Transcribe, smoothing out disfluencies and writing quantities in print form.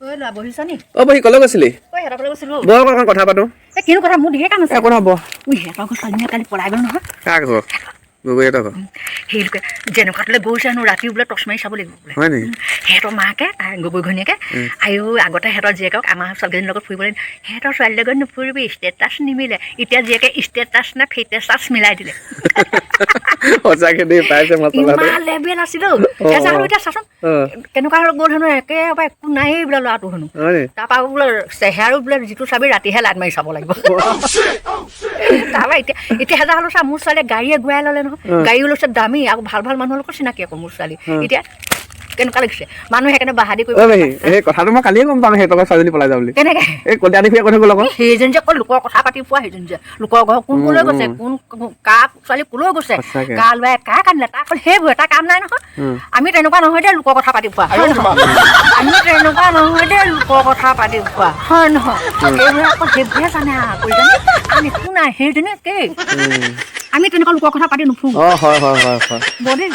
ঐ ল'ৰা বহিছ নি? বহি কলৈ গৈছিলি? ঐ সিহঁতৰ ফালে গৈছিলো। বহ অকণ কথা পাতো। কিনো কথা মোৰ ঢেৰ কাম আছে। একো নহ'ব। সিহঁতৰ ঘৰ ছোৱালীজনী কালি পলাই গ'ল নহয়। কাক ঘৰ? গগৈহঁতৰ ঘৰ। সেইলোকে যেনেকুৱা তোলে গৈছে হেনো ৰাতি বোলে টৰ্চ মাৰি চাব লাগিব বোলে। হয় নেকি? সিহঁতৰ মাকে গগৈ ঘৈণীয়েকে আয়ো আগতে সিহঁতৰ জীয়েকক আমাৰ ছোৱালীজনীৰ লগত ফুৰিবলৈ সিহঁতৰ ছোৱালীৰ লগত নুফুৰিবি ষ্টেটাছ নিমিলে। এতিয়া জীয়েকে ষ্টেটাছ নে ফেটাছ মিলাই দিলে। সঁচাকে দেই পাইছে মছলা ইমান লেবেল আছিল এজা আৰু এতিয়া চাচোন কেনেকুৱা গ'ল হেনো একেবাৰে একো নায়েই বোলে ল'ৰাটো হেনো। তাৰপৰা বোলে চেহেৰাও বোলে যিটো চাবি ৰাতিহে লাইট মাৰি চাব লাগিব। তাৰপৰা এতিয়া হেজা হ'লো চা মোৰ ছোৱালীয়ে গাড়ীয়ে ঘূৰাই ল'লে নহয়। গাড়ীও লৈছে দামী আৰু ভাল ভাল মানুহৰ লগত চিনাকি আকৌ মোৰ ছোৱালী। এতিয়া কেনেকুৱা লাগিছে মানুহে সেইকাৰণে বাহাদি কৰিব। এই কথাটো মই কালিয়ে গম পাম সিহঁতৰ ছোৱালীজনী পলাই যাব বুলি। কেনেকে এই কলীয়া দেখি কথা গ'ল আকৌ সেইজনী যে লোকৰ কথা পাতি পোৱা সেইজনী যে লোকৰ ঘৰ কোন কলৈ গৈছে কোন কাৰ ছোৱালী কলৈ গৈছে কাৰ ল'ৰাই কাৰ কান্দিলে তাৰ অকল সেইবোৰ এটা কাম নাই নহয়। আমি তেনেকুৱা নহয় দেই লোকৰ কথা পাতি পোৱা হয় নহয়। আমি তেনেকুৱা নহয় দেই লোকৰ কথা পাতি পোৱা হয় নহয়। এইবোৰ অকল সেইবোৰহে জানে কৰি জানে আন একো নাই সেইজনী একেই। আমি তেনেকুৱা লোকৰ কথা পাতি নুফুৰো। হয় হয় হয় হয় দেই।